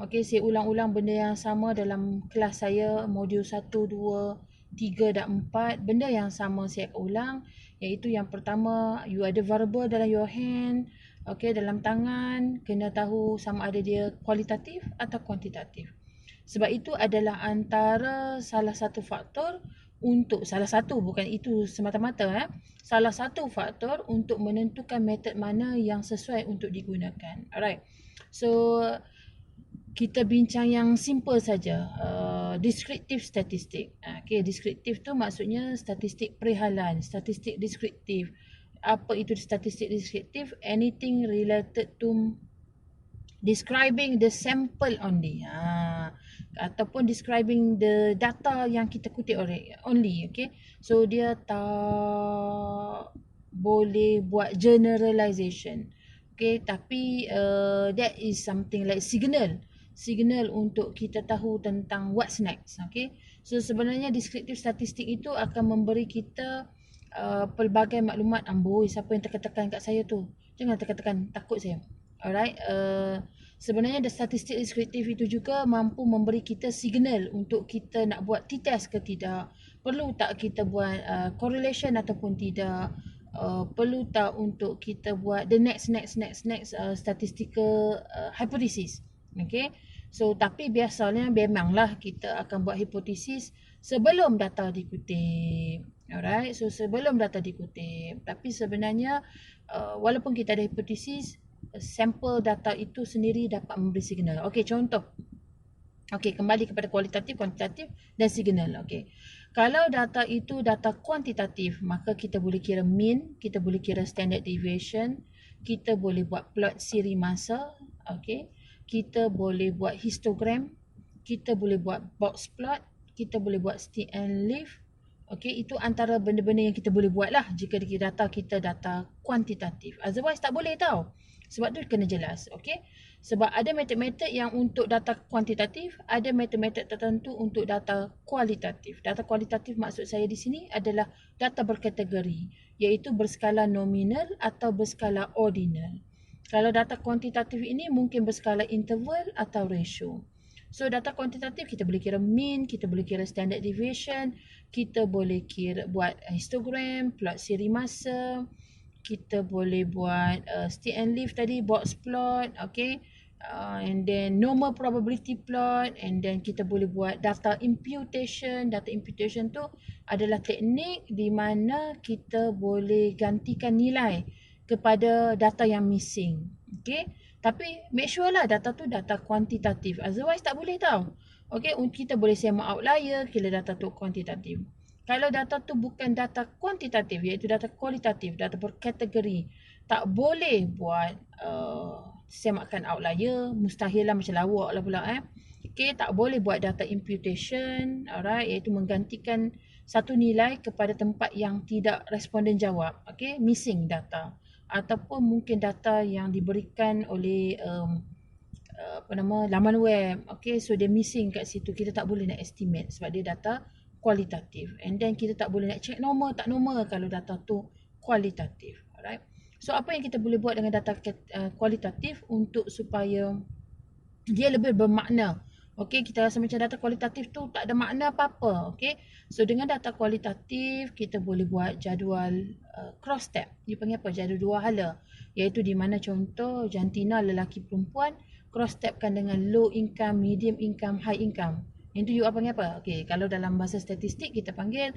Okey, saya ulang-ulang benda yang sama dalam kelas saya, modul 1, 2, 3 dan 4. Benda yang sama saya akan ulang, iaitu yang pertama, you ada variable dalam your hand, okey, dalam tangan, kena tahu sama ada dia kualitatif atau kuantitatif. Sebab itu adalah antara salah satu faktor untuk, salah satu, bukan itu semata-mata, salah satu faktor untuk menentukan metod mana yang sesuai untuk digunakan. Alright. So, kita bincang yang simple saja, deskriptif statistik. Okay, deskriptif tu maksudnya statistik perihalan, statistik deskriptif. Apa itu statistik deskriptif? Anything related to describing the sample only. Ataupun describing the data yang kita kutip only. Okay, so dia tak boleh buat generalization. Okay, tapi that is something like signal untuk kita tahu tentang what's next. Okay, so sebenarnya deskriptif statistik itu akan memberi kita pelbagai maklumat. Amboi, siapa yang tekan-tekan kat saya tu? Jangan tekan-tekan, takut saya. Alright, sebenarnya statistik deskriptif itu juga mampu memberi kita signal untuk kita nak buat t-test ke tidak. Perlu tak kita buat correlation ataupun tidak. Perlu tak untuk kita buat the next statistical hypothesis. Okay, so tapi biasanya memanglah kita akan buat hipotesis sebelum data dikutip. Alright, so sebelum data dikutip. Tapi sebenarnya walaupun kita ada hipotesis, sampel data itu sendiri dapat memberi signal. Okey, contoh. Okey, kembali kepada kualitatif, kuantitatif dan signal. Okey. Kalau data itu data kuantitatif, maka kita boleh kira mean, kita boleh kira standard deviation, kita boleh buat plot siri masa, okey. Kita boleh buat histogram, kita boleh buat box plot, kita boleh buat stick and leaf. Okey, itu antara benda-benda yang kita boleh buat lah jika data kita data kuantitatif. Otherwise tak boleh tau. Sebab tu kena jelas. Okey. Sebab ada metod-metod yang untuk data kuantitatif, ada metod-metod tertentu untuk data kualitatif. Data kualitatif maksud saya di sini adalah data berkategori, iaitu berskala nominal atau berskala ordinal. Kalau data kuantitatif ini mungkin berskala interval atau ratio. So data kuantitatif kita boleh kira mean, kita boleh kira standard deviation, kita boleh kira buat histogram, plot siri masa, kita boleh buat stick and leaf tadi, box plot, okay, and then normal probability plot, and then kita boleh buat data imputation. Data imputation tu adalah teknik di mana kita boleh gantikan nilai kepada data yang missing. Okay, tapi make sure lah data tu data kuantitatif, otherwise tak boleh tau. Okay, kita boleh semak outlier kira data tu kuantitatif. Kalau data tu bukan data kuantitatif, iaitu data kualitatif, data berkategori, tak boleh buat semakan outlier, mustahil lah, macam lawak lah pula. Okay, tak boleh buat data imputation, alright, iaitu menggantikan satu nilai kepada tempat yang tidak responden jawab. Okay, missing data. Ataupun mungkin data yang diberikan oleh laman web. Okay, so dia missing kat situ. Kita tak boleh nak estimate sebab dia data kualitatif. And then kita tak boleh nak check normal tak normal kalau data tu kualitatif. Alright. So apa yang kita boleh buat dengan data kualitatif untuk supaya dia lebih bermakna. Okey, kita rasa macam data kualitatif tu tak ada makna apa-apa. Okey. So dengan data kualitatif kita boleh buat jadual cross tab. Dia panggil apa? Jadual dua hala. Iaitu di mana contoh jantina lelaki perempuan cross tabkan dengan low income, medium income, high income. Itu you panggil apa? Okey, kalau dalam bahasa statistik kita panggil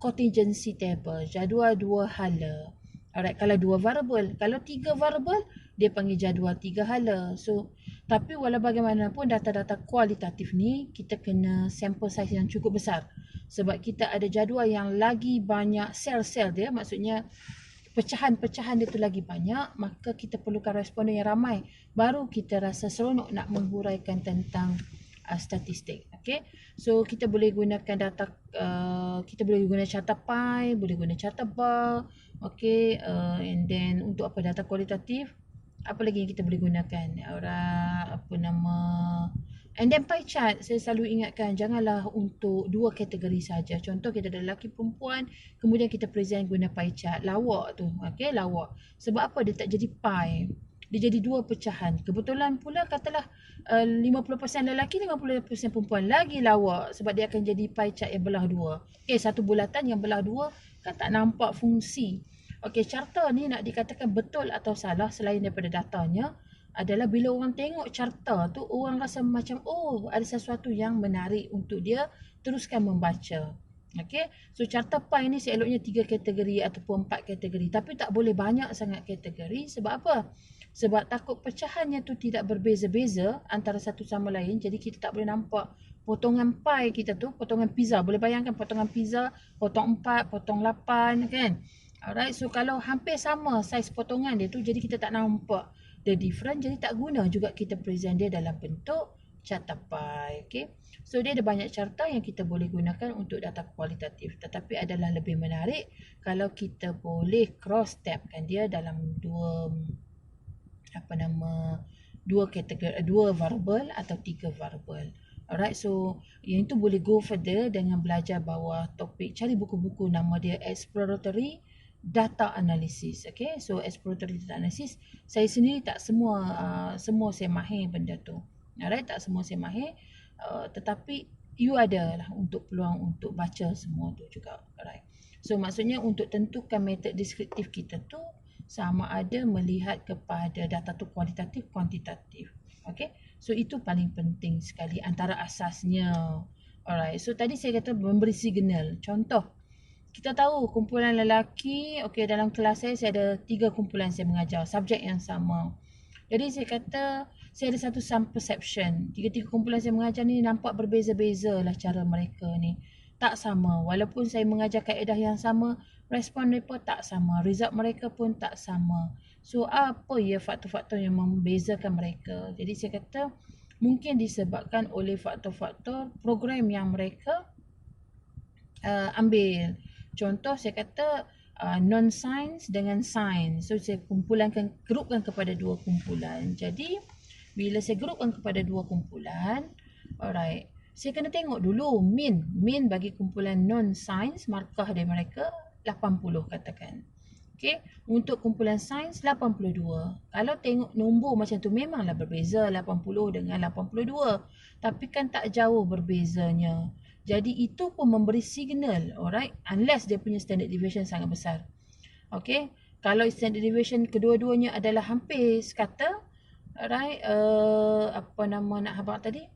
contingency table, jadual dua hala. Alright, kalau dua variable, kalau tiga variable dia panggil jadual tiga hala. So, tapi walau bagaimanapun data-data kualitatif ni kita kena sample size yang cukup besar. Sebab kita ada jadual yang lagi banyak sel-sel dia, maksudnya pecahan-pecahan dia tu lagi banyak, maka kita perlukan responden yang ramai. Baru kita rasa seronok nak menghuraikan tentang statistik. Okay, so kita boleh gunakan data, kita boleh guna carta pie, boleh guna carta bar. Okay, and then untuk apa data kualitatif, apa lagi yang kita boleh gunakan? And then pie chart, saya selalu ingatkan janganlah untuk dua kategori saja. Contoh kita ada lelaki perempuan, kemudian kita present guna pie chart. Lawak tu. Okay, lawak. Sebab apa dia tak jadi pie? dia jadi dua pecahan. Kebetulan pula katalah 50% lelaki, 50% perempuan, lagi lawak sebab dia akan jadi pie chart yang belah dua. Okey, satu bulatan yang belah dua kan tak nampak fungsi. Okey, carta ni nak dikatakan betul atau salah selain daripada datanya adalah bila orang tengok carta tu, orang rasa macam oh ada sesuatu yang menarik untuk dia teruskan membaca. Okey, so carta pie ni seeloknya 3 kategori ataupun 4 kategori, tapi tak boleh banyak sangat kategori. Sebab apa? Sebab takut pecahannya tu tidak berbeza-beza antara satu sama lain, jadi kita tak boleh nampak potongan pie kita tu, potongan pizza. Boleh bayangkan potongan pizza, potong 4, potong 8 kan. Alright, so kalau hampir sama saiz potongan dia tu, jadi kita tak nampak the different, jadi tak guna juga kita present dia dalam bentuk carta pie. Okay, so dia ada banyak carta yang kita boleh gunakan untuk data kualitatif, tetapi adalah lebih menarik kalau kita boleh cross tabkan dia dalam dua kategori, dua variable atau 3 variable. Alright, so yang itu boleh go further dengan belajar bawah topik, cari buku-buku nama dia Exploratory Data Analysis. Okay, so Exploratory Data Analysis, saya sendiri tak semua saya mahir benda tu. Alright, tak semua saya mahir, tetapi you ada lah untuk peluang untuk baca semua tu juga. Alright, so maksudnya untuk tentukan metod deskriptif kita tu sama ada melihat kepada data tu kualitatif, kuantitatif. Okay, so itu paling penting sekali antara asasnya. Alright, so tadi saya kata memberi signal. Contoh, kita tahu kumpulan lelaki, okay, dalam kelas saya ada 3 kumpulan saya mengajar, subjek yang sama. Jadi saya kata saya ada satu some perception. 3 kumpulan saya mengajar ni nampak berbeza-beza lah cara mereka ni. Tak sama. Walaupun saya mengajar kaedah yang sama, respon mereka tak sama. Result mereka pun tak sama. So apa ya faktor-faktor yang membezakan mereka? Jadi saya kata mungkin disebabkan oleh faktor-faktor program yang mereka ambil. Contoh saya kata non-science dengan science. So saya grupkan kepada 2 kumpulan. Jadi bila saya grupkan kepada 2 kumpulan, alright, saya kena tengok dulu mean bagi kumpulan non-science, markah dari mereka 80 katakan. Okay, untuk kumpulan sains 82. Kalau tengok nombor macam tu memanglah berbeza 80 dengan 82. Tapi kan tak jauh berbezanya. Jadi itu pun memberi signal, alright, unless dia punya standard deviation sangat besar. Okay, kalau standard deviation kedua-duanya adalah hampir sekata, alright, nak habaq tadi,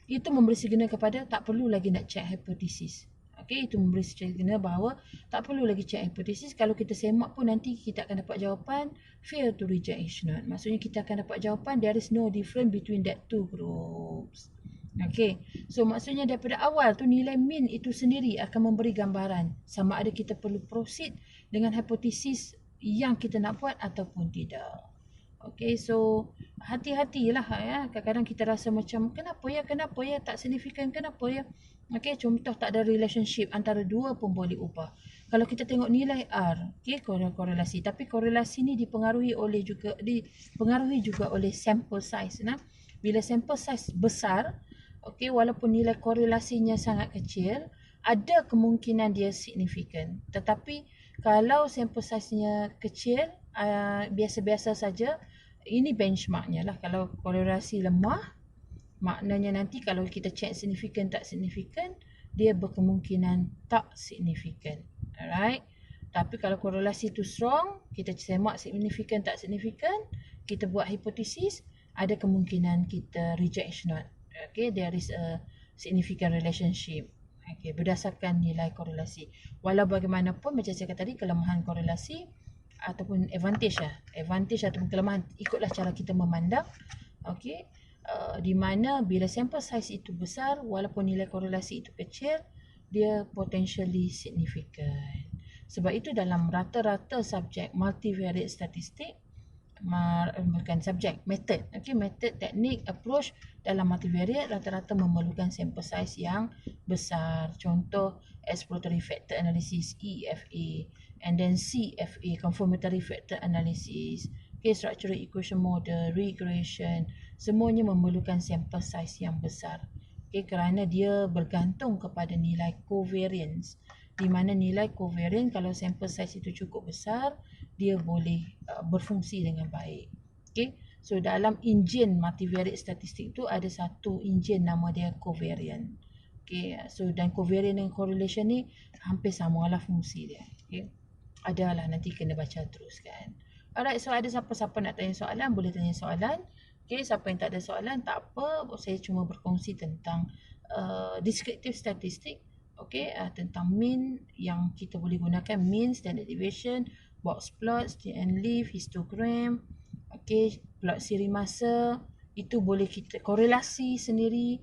itu memberi signal kepada tak perlu lagi nak check hipotesis. Okay, itu memberi signal bahawa tak perlu lagi check hipotesis. Kalau kita semak pun nanti kita akan dapat jawapan fail to reject is not. Maksudnya kita akan dapat jawapan there is no difference between that two groups. Okay, so maksudnya daripada awal tu nilai mean itu sendiri akan memberi gambaran sama ada kita perlu proceed dengan hipotesis yang kita nak buat ataupun tidak. Okay, so hati-hatilah ya. Kadang-kadang kita rasa macam kenapa ya tak signifikan, kenapa ya. Okay, contoh tak ada relationship antara dua pun boleh ubah. Kalau kita tengok nilai R, okay, korelasi, tapi korelasi ni dipengaruhi juga oleh sample size. Nah, bila sample size besar, okay, walaupun nilai korelasinya sangat kecil, ada kemungkinan dia signifikan. Tetapi kalau sample size-nya kecil, biasa-biasa saja, ini benchmarknya lah. Kalau korelasi lemah, maknanya nanti kalau kita check signifikan tak signifikan, dia berkemungkinan tak signifikan. Alright. Tapi kalau korelasi tu strong, kita semak signifikan tak signifikan, kita buat hipotesis, ada kemungkinan kita reject not. Okay, there is a significant relationship. Okay, berdasarkan nilai korelasi. Walau bagaimanapun macam saya kata tadi, kelemahan korelasi ataupun advantage ataupun kelemahan ikutlah cara kita memandang. Okay, di mana bila sample size itu besar, walaupun nilai korelasi itu kecil, dia potentially significant. Sebab itu dalam rata-rata subjek multivariate statistik, bukan subjek, method, okay, method, teknik, approach dalam multivariate rata-rata memerlukan sample size yang besar. Contoh exploratory factor analysis, EFA, and then CFA, confirmatory factor analysis, okay, structural equation model, regression, semuanya memerlukan sample size yang besar. Okay, kerana dia bergantung kepada nilai covariance, di mana nilai covariance kalau sample size itu cukup besar, dia boleh berfungsi dengan baik. Okay, So dalam enjin multivariate statistik tu ada satu enjin nama dia covariant. Okay, so dan covariant dengan correlation ni hampir samalah fungsi dia. Okay, adalah nanti kena baca terus kan. Alright, so ada siapa-siapa nak tanya soalan, boleh tanya soalan. Okay, siapa yang tak ada soalan, tak apa. Saya cuma berkongsi tentang descriptive statistik. Okay, tentang mean yang kita boleh gunakan, mean, standard deviation, box plot, steer and leaf, histogram, okay, plot siri masa, itu boleh kita korelasi sendiri.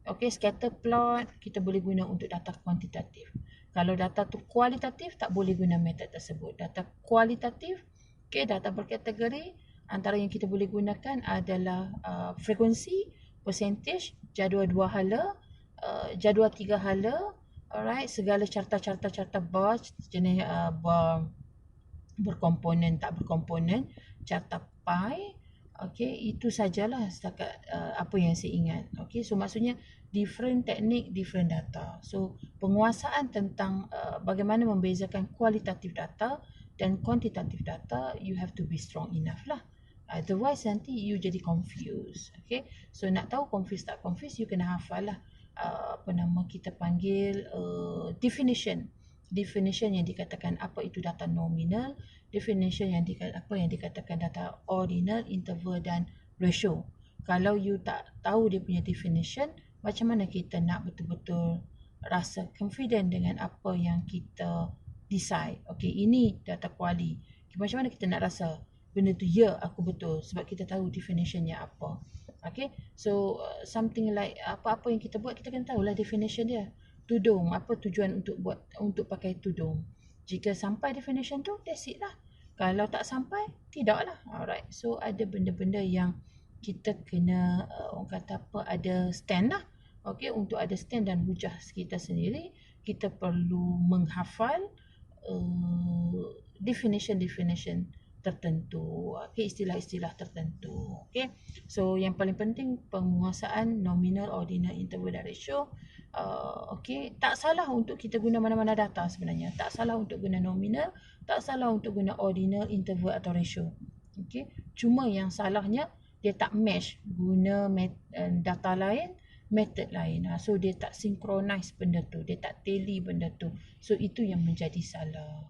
Okay, scatter plot kita boleh guna untuk data kuantitatif. Kalau data tu kualitatif, tak boleh guna metod tersebut. Data kualitatif, okay, data berkategori, antara yang kita boleh gunakan adalah frekuensi, percentage, jadual 2 hala, jadual 3 hala, alright, segala carta-carta bar, jenis bar berkomponen, tak berkomponen, carta pi. Okay, itu sajalah setakat apa yang saya ingat. Okay, so maksudnya different teknik, different data. So penguasaan tentang bagaimana membezakan kualitatif data dan kuantitatif data, you have to be strong enough lah. Otherwise nanti you jadi confused. Okay, so nak tahu confused tak confused, you kena hafal lah apa nama kita panggil definition yang dikatakan apa itu data nominal, definition yang dikatakan data ordinal, interval dan ratio. Kalau you tak tahu dia punya definition, macam mana kita nak betul-betul rasa confident dengan apa yang kita decide. Okay, ini data kuali. Macam mana kita nak rasa benda tu ya aku betul, sebab kita tahu definitionnya apa. Okay, so something like apa-apa yang kita buat, kita kena tahulah definition dia. Tudung, apa tujuan untuk pakai tudung. Jika sampai definition tu, that's it lah. Kalau tak sampai, tidak lah. Alright, so ada benda-benda yang kita kena orang kata apa, ada stand lah. Okay, untuk ada stand dan hujah kita sendiri, kita perlu menghafal definition tertentu, okay, istilah-istilah tertentu. Okay, so yang paling penting penguasaan nominal, ordinal, interval dan ratio. Okay, tak salah untuk kita guna mana-mana data sebenarnya. Tak salah untuk guna nominal, tak salah untuk guna ordinal, interval atau ratio. Okay, cuma yang salahnya dia tak match guna data lain, method lain. So dia tak synchronize benda tu, dia tak tally benda tu. So itu yang menjadi salah.